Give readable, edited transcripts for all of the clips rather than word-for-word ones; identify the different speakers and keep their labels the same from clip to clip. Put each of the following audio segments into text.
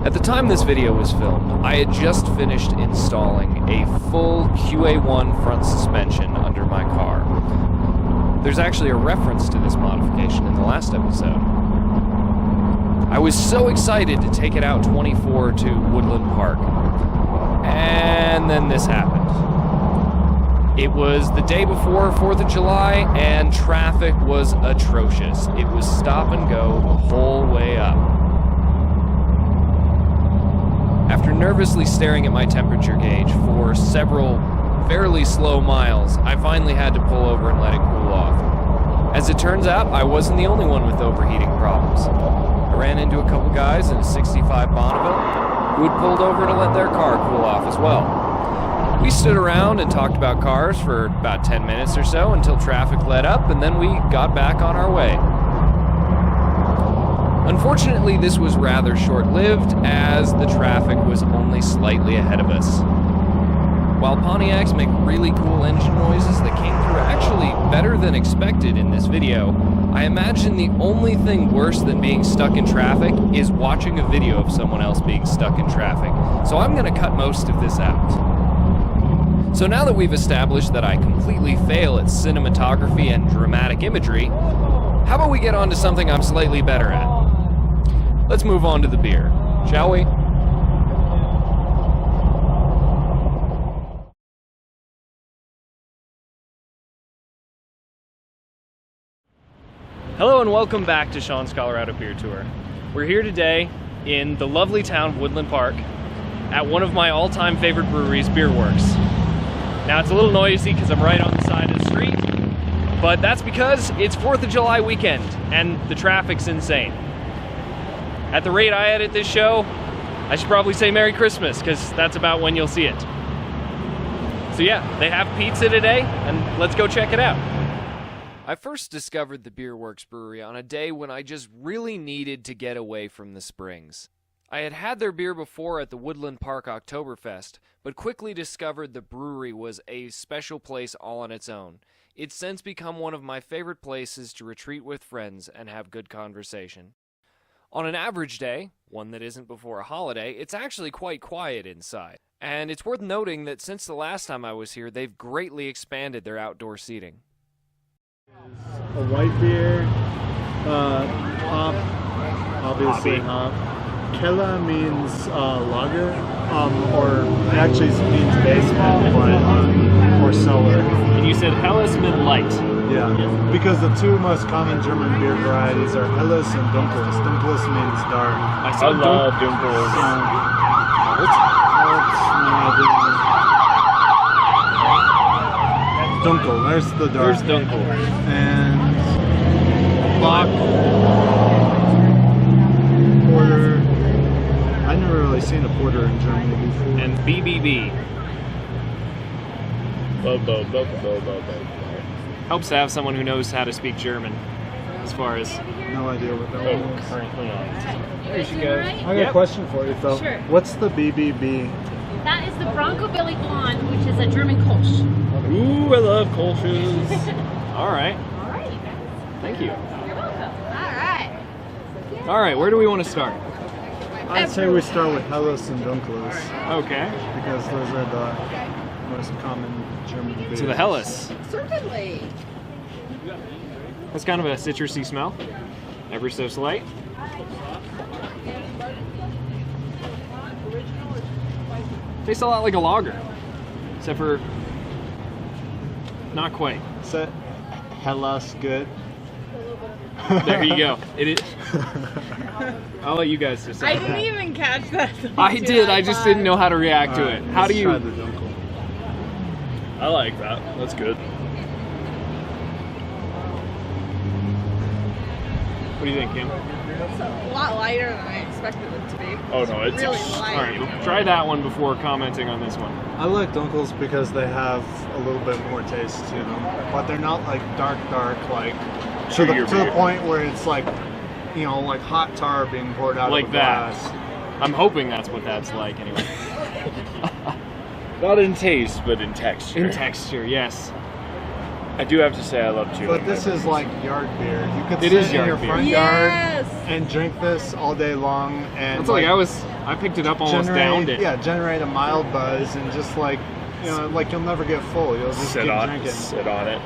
Speaker 1: At the time this video was filmed, I had just finished installing a full QA1 front suspension under my car. There's actually a reference to this modification in the last episode. I was so excited to take it out 24 to Woodland Park. And then this happened. It was the day before 4th of July, and traffic was atrocious. It was stop and go the whole way up. After nervously staring at my temperature gauge for several fairly slow miles, I finally had to pull over and let it cool off. As it turns out, I wasn't the only one with overheating problems. I ran into a couple guys in a 65 Bonneville who had pulled over to let their car cool off as well. We stood around and talked about cars for about 10 minutes or so until traffic let up, and then we got back on our way. Unfortunately, this was rather short-lived, as the traffic was only slightly ahead of us. While Pontiacs make really cool engine noises that came through actually better than expected in this video, I imagine the only thing worse than being stuck in traffic is watching a video of someone else being stuck in traffic, so I'm going to cut most of this out. So now that we've established that I completely fail at cinematography and dramatic imagery, how about we get on to something I'm slightly better at? Let's move on to the beer, shall we? Hello and welcome back to Sean's Colorado Beer Tour. We're here today in the lovely town of Woodland Park at one of my all-time favorite breweries, Bierwerks. Now it's a little noisy because I'm right on the side of the street, but that's because it's 4th of July weekend and the traffic's insane. At the rate I edit this show, I should probably say Merry Christmas, because that's about when you'll see it. So yeah, they have pizza today, and let's go check it out. I first discovered the Bierwerks Brewery on a day when I just really needed to get away from the Springs. I had had their beer before at the Woodland Park Oktoberfest, but quickly discovered the brewery was a special place all on its own. It's since become one of my favorite places to retreat with friends and have good conversation. On an average day, one that isn't before a holiday, it's actually quite quiet inside. And it's worth noting that since the last time I was here, they've greatly expanded their outdoor seating.
Speaker 2: A white beer, hop, obviously hop. Kela means lager, or it actually means basement, or cellar.
Speaker 1: And you said Helles Mid Light.
Speaker 2: Yeah, because the two most common German beer varieties are Helles and Dunkles. Dunkles means dark.
Speaker 1: I love Dunkles.
Speaker 2: Dunkel, there's the dark.
Speaker 1: There's Dunkel.
Speaker 2: And Bach, Porter. I've never really seen a porter in Germany before.
Speaker 1: And BBB. Helps to have someone who knows how to speak German, as far as...
Speaker 2: No idea what that one is.
Speaker 1: Currently on.
Speaker 3: There she goes.
Speaker 2: I got a question for you, Phil.
Speaker 3: Sure.
Speaker 2: What's the BBB?
Speaker 3: That is the Bronco Billy Blonde, which is a German Kolsch.
Speaker 1: Ooh, I love Kolsch's. All right.
Speaker 3: All right.
Speaker 1: Thank you.
Speaker 3: You're welcome. All right.
Speaker 1: All right, where do we want to start?
Speaker 2: I'd say we start with Helles and Dunkles,
Speaker 1: Okay.
Speaker 2: because those are the most common German beers.
Speaker 1: So the Helles.
Speaker 3: Certainly.
Speaker 1: That's kind of a citrusy smell. Ever so slight. Tastes a lot like a lager, except for not quite.
Speaker 2: Is that Helles good?
Speaker 1: There you go. It is. I'll let you guys decide.
Speaker 4: I didn't even catch that.
Speaker 1: I did. I just didn't know how to react to it. How do you?
Speaker 2: Try the Dunkel.
Speaker 1: I like that. That's good. What do you think, Kim?
Speaker 4: It's a lot lighter than I expected it to be.
Speaker 1: Oh no, it's
Speaker 4: really
Speaker 1: all
Speaker 4: light.
Speaker 1: right. Try that one before commenting on this one.
Speaker 2: I like Dunkels because they have a little bit more taste to them, but they're not like dark, like to the point where it's like, you know, like hot tar being poured out
Speaker 1: Like
Speaker 2: of a
Speaker 1: that.
Speaker 2: glass.
Speaker 1: I'm hoping that's what that's like anyway.
Speaker 5: Not in taste, but in texture.
Speaker 1: In texture, yes.
Speaker 5: I do have to say I love chewing.
Speaker 2: But this is like yard beer. You could
Speaker 1: It
Speaker 2: sit
Speaker 1: is
Speaker 2: in
Speaker 1: yard
Speaker 2: your
Speaker 1: beer.
Speaker 2: front
Speaker 4: Yes.
Speaker 2: yard and drink this all day long. And
Speaker 1: It's like I picked it up, almost downed it.
Speaker 2: Yeah, generate a mild buzz and just like, you know, like you'll never get full. You'll just keep drinking.
Speaker 5: Sit on it.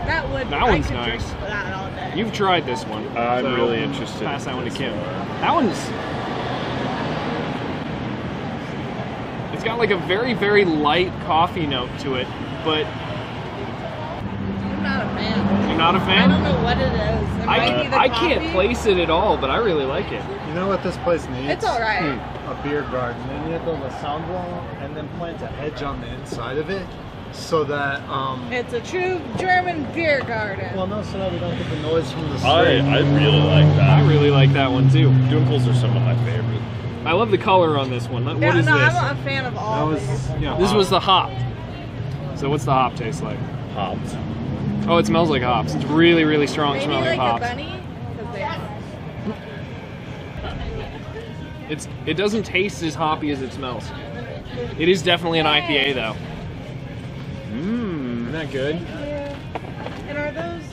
Speaker 4: That
Speaker 1: That one's
Speaker 4: I could
Speaker 1: nice.
Speaker 4: drink that all day.
Speaker 1: You've tried this one.
Speaker 5: I'm
Speaker 1: so
Speaker 5: really interested.
Speaker 1: Pass that
Speaker 5: in
Speaker 1: one to
Speaker 5: this
Speaker 1: Kim. That one's. It's got like a very, very light coffee note to it, but
Speaker 4: I'm not a fan.
Speaker 1: you're not a
Speaker 4: I
Speaker 1: fan?
Speaker 4: don't know what it is. It might be the
Speaker 1: I can't
Speaker 4: coffee.
Speaker 1: place it at all, but I really like it.
Speaker 2: You know what this place needs?
Speaker 4: It's alright.
Speaker 2: A beer garden. They need to build a sound wall and then plant a hedge on the inside of it, so that
Speaker 4: It's a true German beer garden.
Speaker 2: well, no, so that we don't get the noise from the
Speaker 5: I
Speaker 2: street.
Speaker 5: really like that.
Speaker 1: I really like that one too.
Speaker 5: Dunkels are some of my favorites.
Speaker 1: I love the color on this one. What
Speaker 4: yeah,
Speaker 1: is
Speaker 4: no,
Speaker 1: this?
Speaker 4: I'm a fan of all
Speaker 2: That was,
Speaker 4: these.
Speaker 2: you know,
Speaker 1: This was the hop. So what's the hop taste like?
Speaker 5: Hops.
Speaker 1: Oh, it smells like hops. It's really, really strong
Speaker 4: Maybe
Speaker 1: smelling
Speaker 4: like
Speaker 1: hops.
Speaker 4: a bunny. 'Cause they-
Speaker 1: It doesn't taste as hoppy as it smells. It is definitely an IPA though. Isn't that good?
Speaker 4: Yeah. And are those?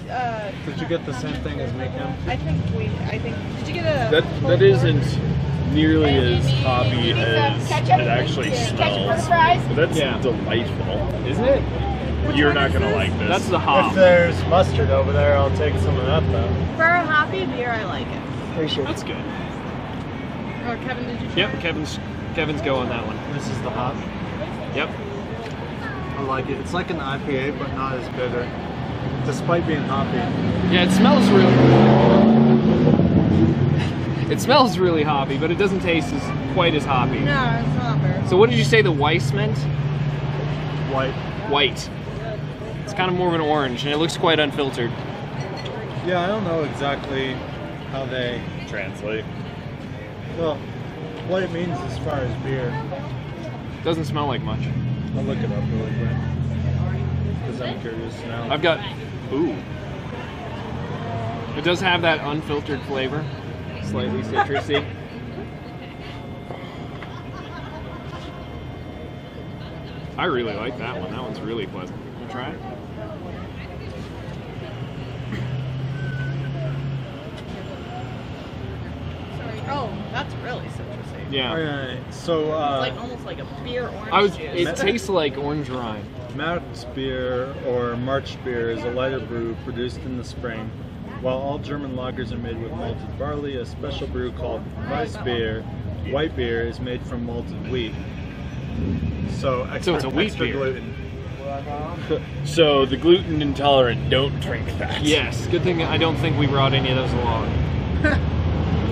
Speaker 2: Did you get the same thing as me, Kim?
Speaker 4: I think. Did you get a?
Speaker 5: That
Speaker 4: pulled
Speaker 5: isn't nearly as hoppy as it actually smells. But that's
Speaker 1: Yeah.
Speaker 5: delightful.
Speaker 1: Isn't it?
Speaker 5: You're not gonna like this.
Speaker 1: That's the
Speaker 2: If
Speaker 1: hop.
Speaker 2: there's mustard over there, I'll take some of that though.
Speaker 4: For a hoppy beer, I like it.
Speaker 2: Appreciate
Speaker 1: That's good.
Speaker 4: Or Kevin, did you try?
Speaker 1: Yep, Kevin's go on that one.
Speaker 2: This is the hop.
Speaker 1: Yep.
Speaker 2: I like it. It's like an IPA, but not as bitter, despite being hoppy.
Speaker 1: Yeah, it smells really. It smells really hoppy, but it doesn't taste quite as hoppy.
Speaker 4: No, it's not beer.
Speaker 1: So what did you say the Weiss meant?
Speaker 2: White.
Speaker 1: White. It's kind of more of an orange, and it looks quite unfiltered.
Speaker 2: Yeah, I don't know exactly how they.
Speaker 5: translate.
Speaker 2: Well, what it means as far as beer.
Speaker 1: Doesn't smell like much.
Speaker 2: I'll look it up really quick. Because I'm curious now.
Speaker 1: I've got. Ooh. It does have that unfiltered flavor, slightly citrusy. I really like that one. That one's really pleasant. You try it?
Speaker 4: Sorry. Oh, that's really citrusy.
Speaker 1: Yeah.
Speaker 2: Alright, so
Speaker 4: It's like almost like a beer orange juice.
Speaker 1: It tastes like orange rind.
Speaker 2: Max beer or March beer is a lighter brew produced in the spring. While all German lagers are made with malted barley, a special brew called Weiss beer, white beer, is made from malted wheat. So
Speaker 1: it's a wheat
Speaker 2: extra
Speaker 1: beer.
Speaker 2: gluten.
Speaker 5: So the gluten intolerant don't drink that.
Speaker 1: Yes. Good thing I don't think we brought any of those along.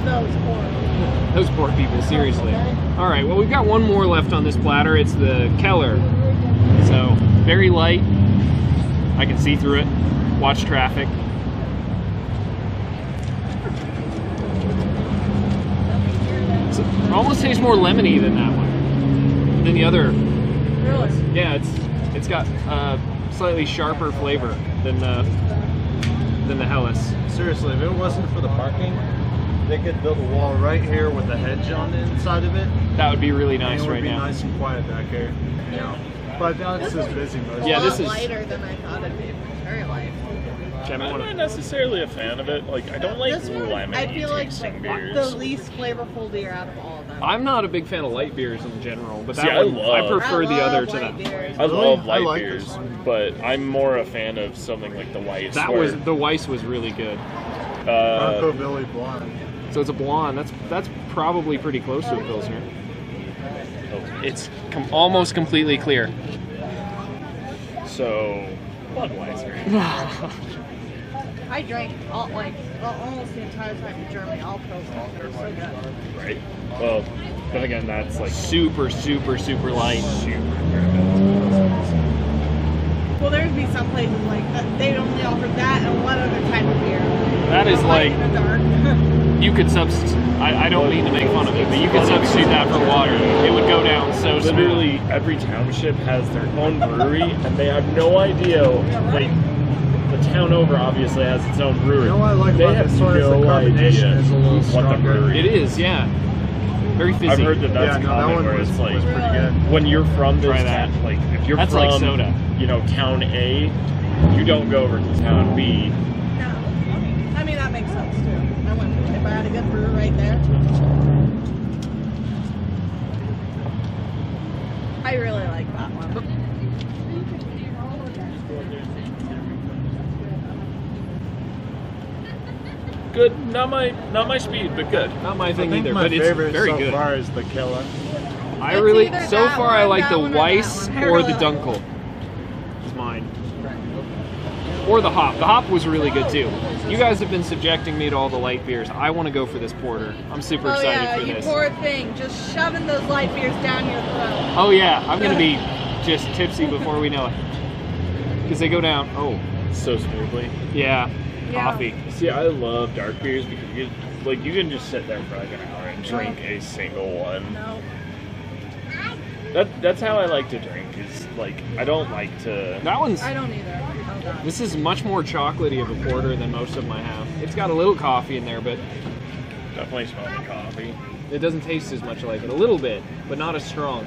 Speaker 4: Those horrible.
Speaker 1: Those poor people, seriously. All right, well, we've got one more left on this platter. It's the Keller. So, very light. I can see through it. Watch traffic. It almost tastes more lemony than that one. Than the other.
Speaker 4: Really?
Speaker 1: Yeah, it's got a slightly sharper flavor than the Helles.
Speaker 2: Seriously, if it wasn't for the parking, they could build a wall right here with a hedge on the inside of it.
Speaker 1: That would be really
Speaker 2: And
Speaker 1: nice
Speaker 2: it would
Speaker 1: right
Speaker 2: be
Speaker 1: now.
Speaker 2: nice and quiet back here. You know. But now it's just busy most
Speaker 1: Yeah,
Speaker 2: of
Speaker 1: this
Speaker 2: the
Speaker 1: is-
Speaker 4: lighter than I thought it'd be. Very light.
Speaker 1: Kevin,
Speaker 5: I'm
Speaker 1: what-
Speaker 5: not necessarily a fan of it. Like, I don't like
Speaker 4: This one,
Speaker 5: lemon
Speaker 4: I feel like
Speaker 5: tasting
Speaker 4: the
Speaker 5: beers.
Speaker 4: least flavorful beer out of all of them.
Speaker 1: I'm not a big fan of light beers in general, but
Speaker 5: See,
Speaker 1: that
Speaker 5: I
Speaker 1: one, I
Speaker 5: love-
Speaker 1: prefer the
Speaker 4: love
Speaker 1: other to
Speaker 4: light
Speaker 1: that.
Speaker 4: beers.
Speaker 5: I love light
Speaker 2: I like
Speaker 5: beers,
Speaker 2: this one.
Speaker 5: but I'm more a fan of something like the Weiss.
Speaker 1: That
Speaker 5: where,
Speaker 1: was the Weiss was really good.
Speaker 2: Bronco Billy Blonde.
Speaker 1: So it's a blonde. That's probably pretty close to a pilsner. It's almost completely clear.
Speaker 5: so Budweiser.
Speaker 4: I drank almost the entire time in Germany, all Pilsner. They were so good.
Speaker 5: Right. Well, then again, that's like
Speaker 1: Super, super, super light.
Speaker 4: Well, there would be some places like that. They'd only offer that and one other type of beer.
Speaker 1: That is
Speaker 4: Light
Speaker 1: like
Speaker 4: in the dark.
Speaker 1: you could substitute. I don't mean to make fun of it, but you could substitute that for water. It would go down so smooth.
Speaker 5: literally every township has their own brewery, and they have no idea. Like the town over obviously has its own brewery.
Speaker 2: You know what I like
Speaker 5: they
Speaker 2: about
Speaker 5: have
Speaker 2: this one is the
Speaker 5: no
Speaker 2: carbonation
Speaker 5: idea
Speaker 2: is a little
Speaker 5: what the
Speaker 2: stronger.
Speaker 5: brewery
Speaker 1: It is, yeah. Very fizzy.
Speaker 5: I've heard that
Speaker 2: Yeah,
Speaker 5: that's
Speaker 2: no, that
Speaker 5: common
Speaker 2: one
Speaker 5: where
Speaker 2: was
Speaker 5: it's like
Speaker 2: pretty good.
Speaker 5: when you're from this
Speaker 1: Try that.
Speaker 5: town, like if you're
Speaker 1: That's
Speaker 5: from
Speaker 1: like soda.
Speaker 5: you know, town A, you don't go over to town B.
Speaker 4: No. I mean, that makes good brew right there. I really like that one.
Speaker 5: Good. Not my speed, but good.
Speaker 1: Not my
Speaker 2: I
Speaker 1: thing
Speaker 2: think
Speaker 1: either,
Speaker 2: my
Speaker 1: but it's
Speaker 2: favorite
Speaker 1: very
Speaker 2: so
Speaker 1: good.
Speaker 2: far is the Killer.
Speaker 1: I
Speaker 4: It's
Speaker 1: really,
Speaker 4: either
Speaker 1: so
Speaker 4: that
Speaker 1: far, I
Speaker 4: one,
Speaker 1: like the
Speaker 4: that one, or that
Speaker 1: Weiss
Speaker 4: one. I
Speaker 1: or
Speaker 4: really
Speaker 1: the
Speaker 4: like
Speaker 1: Dunkel. Is mine. Or the hop. The hop was really good too. You guys have been subjecting me to all the light beers. I want to go for this porter. I'm super
Speaker 4: Oh
Speaker 1: excited
Speaker 4: yeah,
Speaker 1: for
Speaker 4: you
Speaker 1: this.
Speaker 4: poor thing, just shoving those light beers down your throat.
Speaker 1: Oh yeah, I'm gonna be just tipsy before we know it. Because they go down. Oh,
Speaker 5: So smoothly.
Speaker 1: yeah.
Speaker 4: Yeah.
Speaker 1: Coffee.
Speaker 5: See, I love dark beers because you can just sit there for like an hour and drink a single one.
Speaker 4: No.
Speaker 5: That's how I like to drink. Is like I don't like to.
Speaker 1: That one's.
Speaker 4: I don't either. Oh god.
Speaker 1: This is much more chocolatey of a porter than most of them I have. It's got a little coffee in there, but
Speaker 5: Definitely smell the coffee.
Speaker 1: it doesn't taste as much like it. A little bit, but not as strong.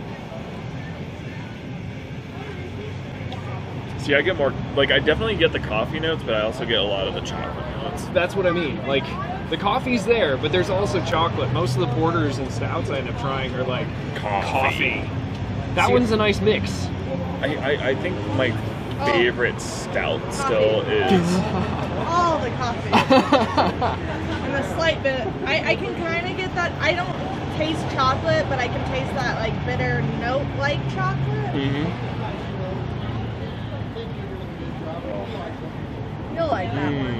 Speaker 5: See, I get more like I definitely get the coffee notes, but I also get a lot of the chocolate notes.
Speaker 1: That's what I mean. Like, the coffee's there, but there's also chocolate. Most of the porters and stouts I end up trying are like coffee. That
Speaker 5: See-
Speaker 1: one's a nice mix.
Speaker 5: I think my favorite stout still is.
Speaker 4: All the coffee. And a slight bit. I can kind of get that. I don't taste chocolate, but I can taste that like bitter note like chocolate.
Speaker 1: Mm-hmm.
Speaker 4: You'll like that
Speaker 1: Mm.
Speaker 4: one.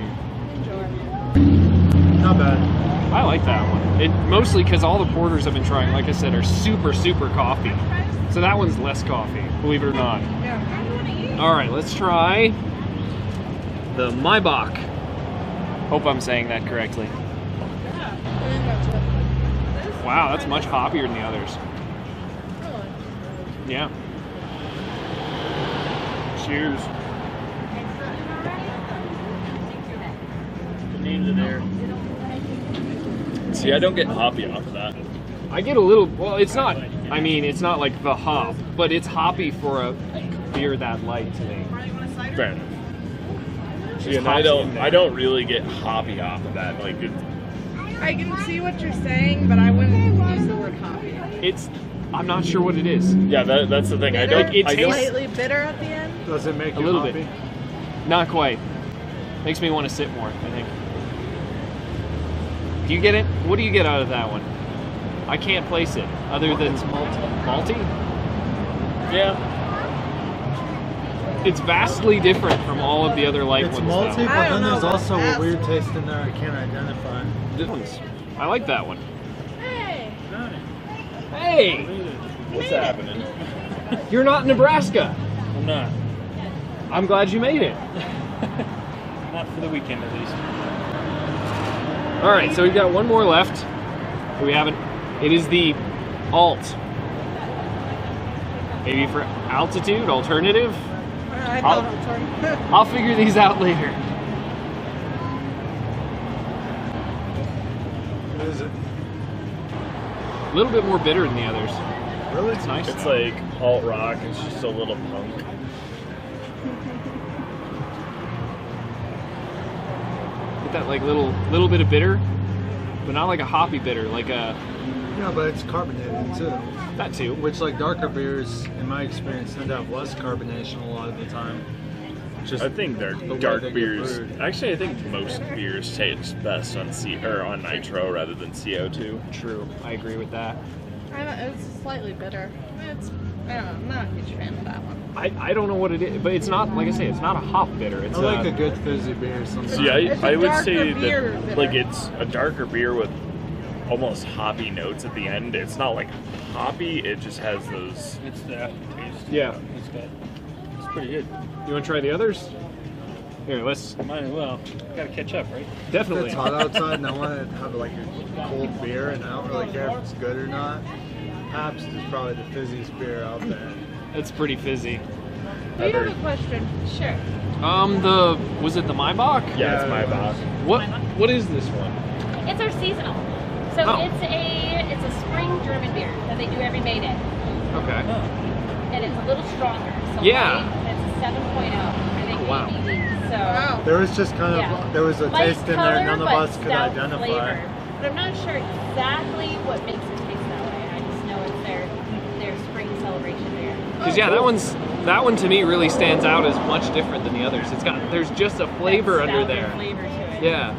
Speaker 4: Enjoy.
Speaker 2: Not bad.
Speaker 1: I like that one. It mostly because all the porters I've been trying, like I said, are super, super coffee. So that one's less coffee, believe it or not.
Speaker 4: Yeah.
Speaker 1: All right, let's try the Maibach. Hope I'm saying that correctly. Wow, that's much hoppier than the others. Yeah. Cheers.
Speaker 5: The names in there. See, I don't get hoppy off of that.
Speaker 1: I get a little, well, it's not, I mean, it's not like the hop, but it's hoppy for a beer that light to me.
Speaker 5: Fair enough. See,
Speaker 1: Just
Speaker 5: and
Speaker 1: hops in there.
Speaker 5: I don't really get hoppy off of that. Like,
Speaker 4: I can see what you're saying, but I wouldn't use the word hoppy.
Speaker 1: It's, I'm not sure what it is.
Speaker 5: yeah, that's the thing. I
Speaker 4: Bitter?
Speaker 5: don't.
Speaker 1: It
Speaker 5: I don't.
Speaker 1: tastes-
Speaker 4: Slightly bitter at the end.
Speaker 2: Does it make
Speaker 1: A
Speaker 2: you
Speaker 1: little
Speaker 2: hoppy?
Speaker 1: bit. Not quite. Makes me want to sip more, I think. Do you get it? What do you get out of that one? I can't place it, other than
Speaker 2: It's malty.
Speaker 1: malty?
Speaker 5: Yeah.
Speaker 1: It's vastly different from all of the other light
Speaker 2: It's
Speaker 1: ones.
Speaker 2: malty,
Speaker 1: though.
Speaker 2: but
Speaker 4: I don't
Speaker 2: then
Speaker 4: know
Speaker 2: there's
Speaker 4: about
Speaker 2: also a
Speaker 4: fast.
Speaker 2: weird taste in there I can't identify.
Speaker 1: This one's, I like that one.
Speaker 4: Hey.
Speaker 1: Hey,
Speaker 5: What's happening?
Speaker 1: you're not in Nebraska.
Speaker 5: I'm not.
Speaker 1: I'm glad you made it.
Speaker 5: Not for the weekend, at least.
Speaker 1: All right, so we've got one more left. We haven't. It is the Alt. Maybe for altitude, alternative.
Speaker 4: I
Speaker 1: I'll-
Speaker 4: thought it was
Speaker 1: I'll figure these out later.
Speaker 2: What is it?
Speaker 1: A little bit more bitter than the others.
Speaker 2: Really?
Speaker 1: It's nice.
Speaker 5: It's like alt rock. It's just a little punk.
Speaker 1: Get that like little bit of bitter, but not like a hoppy bitter, like a
Speaker 2: Yeah, but it's carbonated too.
Speaker 1: that too.
Speaker 2: Which, like, darker beers, in my experience, tend to have less carbonation a lot of the time. Just
Speaker 5: I think they're
Speaker 2: the way
Speaker 5: dark
Speaker 2: they get
Speaker 5: beers.
Speaker 2: brewed.
Speaker 5: Actually, I think most beers taste best on on nitro rather than CO2.
Speaker 1: True, I agree with that.
Speaker 4: It's slightly bitter. It's, I don't know, I'm not a huge fan of that one.
Speaker 1: I don't know what it is, but it's not, like I say, it's not a hop bitter. It's
Speaker 2: I like a good fizzy beer sometimes.
Speaker 5: See,
Speaker 4: It's a
Speaker 5: I would
Speaker 4: darker
Speaker 5: say
Speaker 4: beer
Speaker 5: that
Speaker 4: bitter.
Speaker 5: like it's a darker beer with almost hoppy notes at the end. It's not like hoppy. It just has those.
Speaker 6: It's the aftertaste.
Speaker 1: Yeah.
Speaker 6: It's good. It's pretty good.
Speaker 1: You want to try the others? Here, let's
Speaker 6: Might as well. Gotta catch up, right?
Speaker 2: If
Speaker 1: definitely.
Speaker 2: it's hot outside and I want to have like a cold beer and I don't really care if it's good or not, Pabst is probably the fizziest beer out there.
Speaker 1: It's pretty fizzy.
Speaker 4: We have a question. Sure.
Speaker 1: Was it the Maibach?
Speaker 5: Yeah, it's my box.
Speaker 1: What is this one?
Speaker 3: It's our seasonal. So
Speaker 1: Oh.
Speaker 3: it's a spring German beer that they do every May Day.
Speaker 1: Okay.
Speaker 3: And it's a little stronger. So
Speaker 1: Yeah.
Speaker 3: light, and it's a 7.0. I think
Speaker 1: Wow.
Speaker 3: ABV. So
Speaker 4: Wow.
Speaker 2: There was just kind of,
Speaker 3: Yeah.
Speaker 2: there was a
Speaker 3: light
Speaker 2: taste in there
Speaker 3: color,
Speaker 2: none of
Speaker 3: but
Speaker 2: us could
Speaker 3: stout
Speaker 2: identify.
Speaker 3: flavor. but I'm not sure exactly what makes it taste that way. I just know it's their spring celebration beer.
Speaker 1: Because yeah, that one to me really stands out as much different than the others. There's just a flavor
Speaker 3: That
Speaker 1: under
Speaker 3: stouter
Speaker 1: there.
Speaker 3: flavor to it.
Speaker 1: Yeah.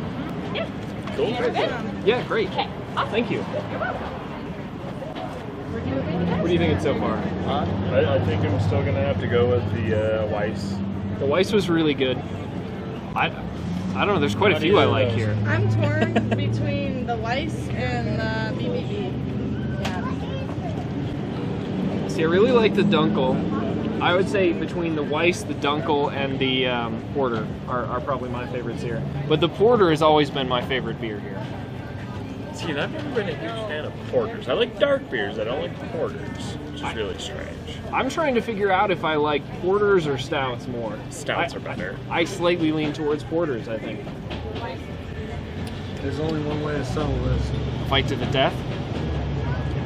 Speaker 3: Yeah.
Speaker 5: Cool.
Speaker 3: We're good.
Speaker 1: Yeah, great.
Speaker 3: Okay. Awesome.
Speaker 1: Thank you.
Speaker 3: You're welcome. We're doing good.
Speaker 1: What do you think so far?
Speaker 5: I think I'm still gonna have to go with the Weiss.
Speaker 1: The Weiss was really good. I don't know. There's quite a few I like here.
Speaker 4: I'm torn between the Weiss and the BBB. Yeah.
Speaker 1: See, I really like the Dunkel. I would say between the Weiss, the Dunkel, and the Porter are probably my favorites here. But the Porter has always been my favorite beer here.
Speaker 5: See, and I've never been a huge fan of porters. I like dark beers. I don't like porters, which is really strange.
Speaker 1: I'm trying to figure out if I like porters or stouts more.
Speaker 5: Stouts are better.
Speaker 1: I slightly lean towards porters, I think.
Speaker 2: There's only one way to settle this.
Speaker 1: Fight to the death?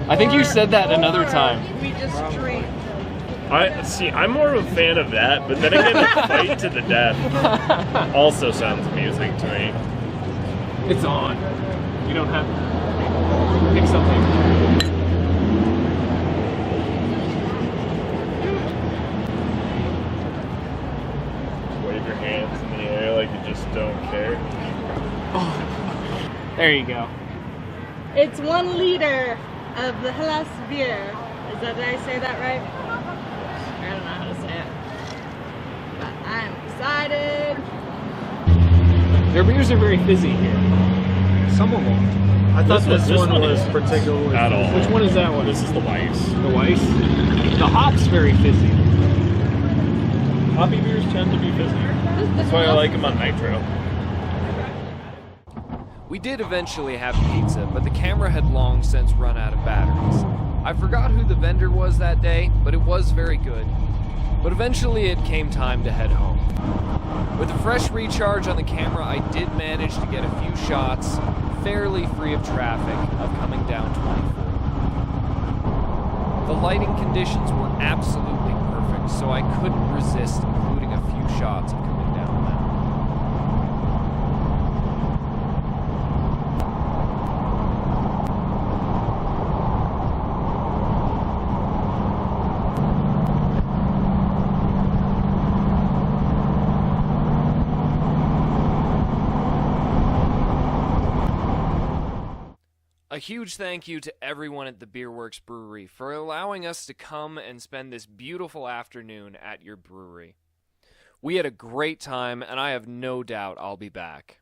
Speaker 1: I think you said that another time.
Speaker 4: We just drink.
Speaker 5: I'm more of a fan of that, but then again, the fight to the death also sounds amusing to me.
Speaker 1: It's on. You don't have to pick something.
Speaker 5: Wave your hands in the air like you just don't care.
Speaker 1: Oh, there you go.
Speaker 4: It's 1 liter of the Hellas beer. Did I say that right? I don't know how to say it. But I'm excited.
Speaker 1: Their beers are very fizzy here.
Speaker 2: Some of them. I thought this one was
Speaker 5: isn't
Speaker 2: particularly
Speaker 5: at all.
Speaker 1: Which one is that one?
Speaker 5: This is the Weiss.
Speaker 1: The Weiss? The hop's very fizzy.
Speaker 5: Hoppy beers tend to be fizzy. That's why I like them on nitro.
Speaker 1: We did eventually have pizza, but the camera had long since run out of batteries. I forgot who the vendor was that day, but it was very good. But eventually it came time to head home. With a fresh recharge on the camera, I did manage to get a few shots, fairly free of traffic, of coming down 24. The lighting conditions were absolutely perfect, so I couldn't resist including a few shots of coming down the mountain. A huge thank you to everyone at the Bierwerks Brewery for allowing us to come and spend this beautiful afternoon at your brewery. We had a great time, and I have no doubt I'll be back.